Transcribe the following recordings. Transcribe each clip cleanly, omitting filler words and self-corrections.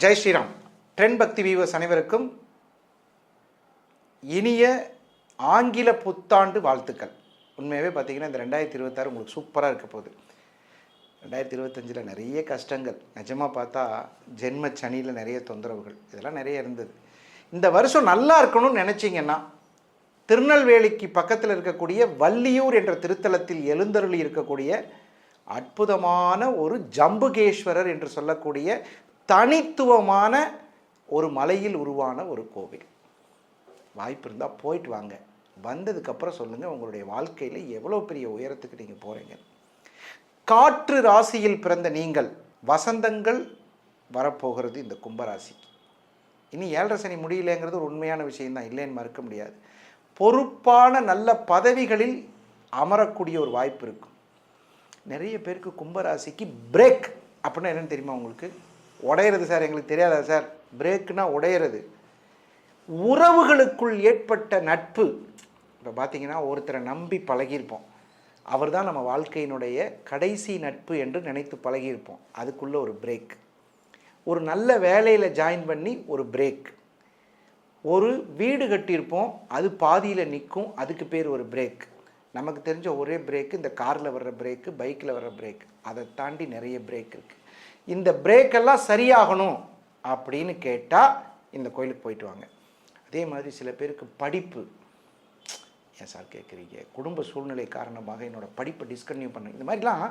Jai Sriram. Trend பக்தி viewers அனைவருக்கும் இனிய ஆங்கில புத்தாண்டு வாழ்த்துக்கள். உண்மையாகவே பார்த்தீங்கன்னா இந்த 2026 உங்களுக்கு சூப்பராக இருக்க போகுது. 2025 நிறைய கஷ்டங்கள், நிஜமாக பார்த்தா ஜென்ம சனியில் நிறைய தொந்தரவுகள், இதெல்லாம் நிறைய இருந்தது. இந்த வருஷம் நல்லா இருக்கணும்னு நினச்சிங்கன்னா திருநெல்வேலிக்கு பக்கத்தில் இருக்கக்கூடிய வள்ளியூர் என்ற திருத்தலத்தில் எழுந்தருளி இருக்கக்கூடிய அற்புதமான ஒரு ஜம்புகேஸ்வரர் என்று சொல்லக்கூடிய தனித்துவமான ஒரு மலையில் உருவான ஒரு கோவில். வாய்ப்பு இருந்தால் போயிட்டு வாங்க. வந்ததுக்கப்புறம் சொல்லுங்கள் உங்களுடைய வாழ்க்கையில் எவ்வளோ பெரிய உயரத்துக்கு நீங்கள் போகிறீங்க. காற்று ராசியில் பிறந்த நீங்கள் வசந்தங்கள் வரப்போகிறது இந்த கும்பராசிக்கு. இனி 7.5 சனி முடியலைங்கிறது ஒரு உண்மையான விஷயம்தான், இல்லைன்னு மறுக்க முடியாது. பொறுப்பான நல்ல பதவிகளில் அமரக்கூடிய ஒரு வாய்ப்பு இருக்கும். நிறைய பேருக்கு கும்பராசிக்கு பிரேக் அப்படின்னா என்னென்னு தெரியுமா உங்களுக்கு? உடையிறது சார், எங்களுக்கு தெரியாதா சார்? பிரேக்குனா உடையிறது. உறவுகளுக்குள் ஏற்பட்ட நட்பு. இப்போ பார்த்தீங்கன்னா ஒருத்தரை நம்பி பழகியிருப்போம், அவர் தான் நம்ம வாழ்க்கையினுடைய கடைசி நட்பு என்று நினைத்து பழகியிருப்போம், அதுக்குள்ளே ஒரு பிரேக். ஒரு நல்ல வேலையில் ஜாயின் பண்ணி ஒரு பிரேக். ஒரு வீடு கட்டியிருப்போம், அது பாதியில் நிற்கும், அதுக்கு பேர் ஒரு பிரேக். நமக்கு தெரிஞ்ச ஒரே பிரேக்கு இந்த காரில் வர்ற பிரேக்கு, பைக்கில் வர்ற பிரேக். அதை தாண்டி நிறைய பிரேக் இருக்குது. இந்த பிரேக்கெல்லாம் சரியாகணும் அப்படின்னு கேட்டால் இந்த கோயிலுக்கு போயிட்டு வாங்க. அதே மாதிரி சில பேருக்கு படிப்பு, ஏன் சார் கேட்குறீங்க, குடும்ப சூழ்நிலை காரணமாக என்னோடய படிப்பை டிஸ்கன்டினியூ பண்ண, இந்த மாதிரிலாம்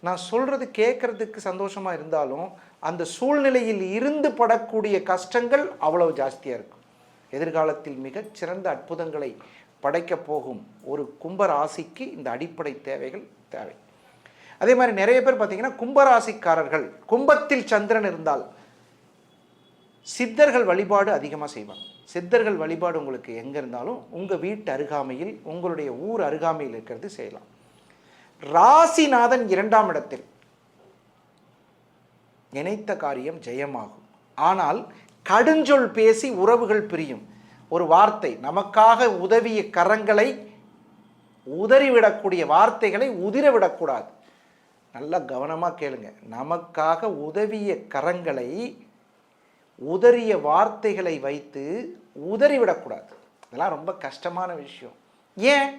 நான் சொல்கிறது கேட்குறதுக்கு சந்தோஷமாக இருந்தாலும் அந்த சூழ்நிலையில் இருந்து படக்கூடிய கஷ்டங்கள் அவ்வளவு ஜாஸ்தியாக இருக்கும். எதிர்காலத்தில் மிகச்சிறந்த அற்புதங்களை படைக்கப் போகும் ஒரு கும்பராசிக்கு இந்த அடிப்படை தேவைகள் தேவை. அதே மாதிரி நிறைய பேர் பார்த்தீங்கன்னா கும்பராசிக்காரர்கள் கும்பத்தில் சந்திரன் இருந்தால் சித்தர்கள் வழிபாடு அதிகமாக செய்வாங்க. சித்தர்கள் வழிபாடு உங்களுக்கு எங்கே இருந்தாலும் உங்கள் வீட்டு அருகாமையில், உங்களுடைய ஊர் அருகாமையில் இருக்கிறது செய்யலாம். ராசிநாதன் 2ஆம் இடத்தில் நினைத்த காரியம் ஜெயமாகும். ஆனால் கடுஞ்சொல் பேசி உறவுகள் பிரியும். ஒரு வார்த்தை, நமக்காக உதவிய கரங்களை உதறிவிடக்கூடிய வார்த்தைகளை உதிரவிடக்கூடாது. நல்லா கவனமாக கேளுங்க. நமக்காக உதவிய கரங்களை உதறிய வார்த்தைகளை வைத்து உதறிவிடக்கூடாது. இதெல்லாம் ரொம்ப கஷ்டமான விஷயம். ஏன்?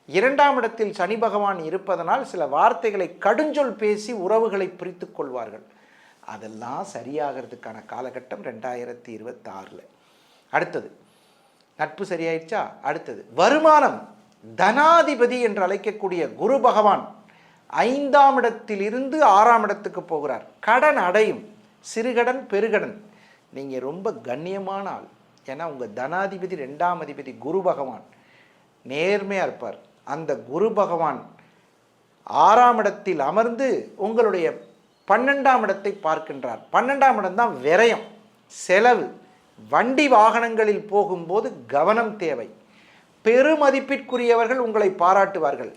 2ஆம் இடத்தில் சனி பகவான் இருப்பதனால் சில வார்த்தைகளை கடுஞ்சொல் பேசி உறவுகளை பிரித்து கொள்வார்கள். அதெல்லாம் சரியாகிறதுக்கான காலகட்டம் 2026. அடுத்தது நட்பு சரியாயிடுச்சா? அடுத்தது வருமானம். தனாதிபதி என்று அழைக்கக்கூடிய குரு பகவான் 5ஆம் இடத்தில் இருந்து 6ஆம் இடத்துக்கு போகிறார். கடன் அடையும், சிறுகடன் பெருகடன். நீங்கள் ரொம்ப கண்ணியமான ஆள். ஏன்னா உங்கள் தனாதிபதி 2ஆம் அதிபதி குரு பகவான் நேர்மையாக இருப்பார். அந்த குரு பகவான் 6ஆம் இடத்தில் அமர்ந்து உங்களுடைய 12ஆம் இடத்தை பார்க்கின்றார். 12ஆம் இடம் தான் விரயம், செலவு. வண்டி வாகனங்களில் போகும்போது கவனம் தேவை. பெருமதிப்பிற்குரியவர்கள் உங்களை பாராட்டுவார்கள்.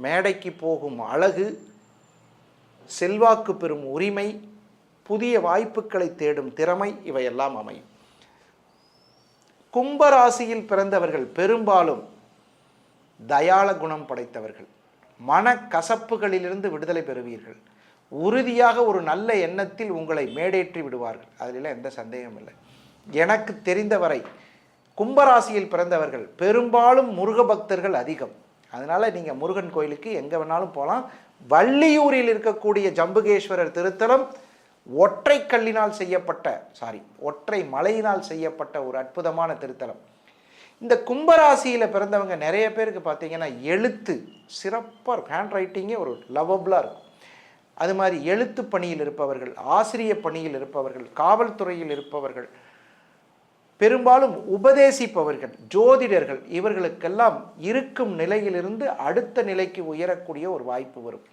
மேடைக்கு போகும் அழகு, செல்வாக்கு பெறும் உரிமை, புதிய வாய்ப்புகளை தேடும் திறமை, இவையெல்லாம் அமையும். கும்பராசியில் பிறந்தவர்கள் பெரும்பாலும் தயாள குணம் படைத்தவர்கள். மனக்கசப்புகளிலிருந்து விடுதலை பெறுவீர்கள். உறுதியாக ஒரு நல்ல எண்ணத்தில் உங்களை மேடேற்றி விடுவார்கள். அதில் எந்த சந்தேகமும் இல்லை. எனக்கு தெரிந்தவரை கும்பராசியில் பிறந்தவர்கள் பெரும்பாலும் முருக பக்தர்கள் அதிகம். அதனால் நீங்கள் முருகன் கோயிலுக்கு எங்கே வேணாலும் போகலாம். வள்ளியூரில் இருக்கக்கூடிய ஜம்புகேஸ்வரர் திருத்தலம் ஒற்றை கல்லினால் செய்யப்பட்ட, ஒற்றை மலையினால் செய்யப்பட்ட ஒரு அற்புதமான திருத்தலம். இந்த கும்பராசியில் பிறந்தவங்க நிறைய பேருக்கு பார்த்தீங்கன்னா எழுத்து சிறப்பாக, ஹேண்ட் ரைட்டிங்கே ஒரு லவபிளாக இருக்கும். அது மாதிரி எழுத்து பணியில் இருப்பவர்கள், ஆசிரிய பணியில் இருப்பவர்கள், காவல்துறையில் இருப்பவர்கள், பெரும்பாலும் உபதேசிப்பவர்கள், ஜோதிடர்கள், இவர்களுக்கெல்லாம் இருக்கும் நிலையிலிருந்து அடுத்த நிலைக்கு உயரக்கூடிய ஒரு வாய்ப்பு வரும்.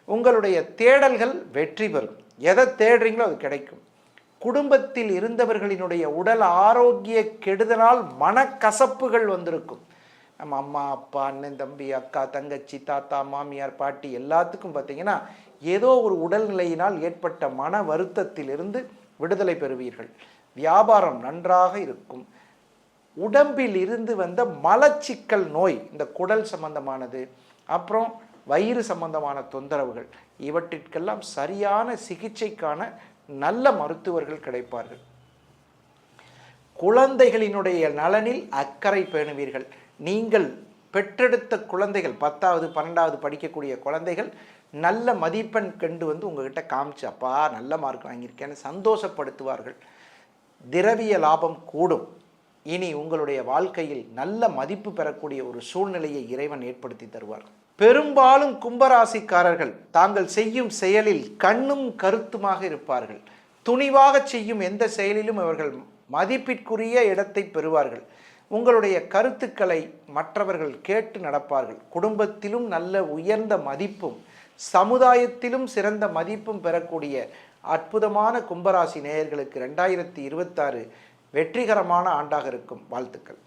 உங்களுடைய தேடல்கள் வெற்றி பெறும். எதை தேடுறீங்களோ அது கிடைக்கும். குடும்பத்தில் இருந்தவர்களினுடைய உடல் ஆரோக்கிய கெடுதலால் மனக்கசப்புகள் வந்திருக்கும். நம்ம அம்மா, அப்பா, அண்ணன், தம்பி, அக்கா, தங்கச்சி, தாத்தா, மாமியார், பாட்டி எல்லாத்துக்கும் பார்த்தீங்கன்னா ஏதோ ஒரு உடல்நிலையினால் ஏற்பட்ட மன வருத்தத்திலிருந்து விடுதலை பெறுவீர்கள். வியாபாரம் நன்றாக இருக்கும். உடம்பில் இருந்து வந்த மலச்சிக்கல் நோய், இந்த குடல் சம்பந்தமானது, அப்புறம் வயிறு சம்பந்தமான தொந்தரவுகள், இவற்றிற்கெல்லாம் சரியான சிகிச்சைக்கான நல்ல மருத்துவர்கள் கிடைப்பார்கள். குழந்தைகளினுடைய நலனில் அக்கறை பேணுவீர்கள். நீங்கள் பெற்றெடுத்த குழந்தைகள் 10வது 12வது படிக்கக்கூடிய குழந்தைகள் நல்ல மதிப்பெண் கண்டு உங்ககிட்ட காமிச்சு, அப்பா நல்ல மார்க் வாங்கியிருக்கேன்னு சந்தோஷப்படுத்துவார்கள். திரவிய லாபம் கூடும். இனி உங்களுடைய வாழ்க்கையில் நல்ல மதிப்பு பெறக்கூடிய ஒரு சூழ்நிலையை இறைவன் ஏற்படுத்தி தருவார். பெரும்பாலும் கும்பராசிக்காரர்கள் தாங்கள் செய்யும் செயலில் கண்ணும் கருத்துமாக இருப்பார்கள். துணிவாக செய்யும் எந்த செயலிலும் அவர்கள் மதிப்பிற்குரிய இடத்தை பெறுவார்கள். உங்களுடைய கருத்துக்களை மற்றவர்கள் கேட்டு நடப்பார்கள். குடும்பத்திலும் நல்ல உயர்ந்த மதிப்பும் சமுதாயத்திலும் சிறந்த மதிப்பும் பெறக்கூடிய அற்புதமான கும்பராசி நேயர்களுக்கு 2026 வெற்றிகரமான ஆண்டாக இருக்கும். வாழ்த்துக்கள்.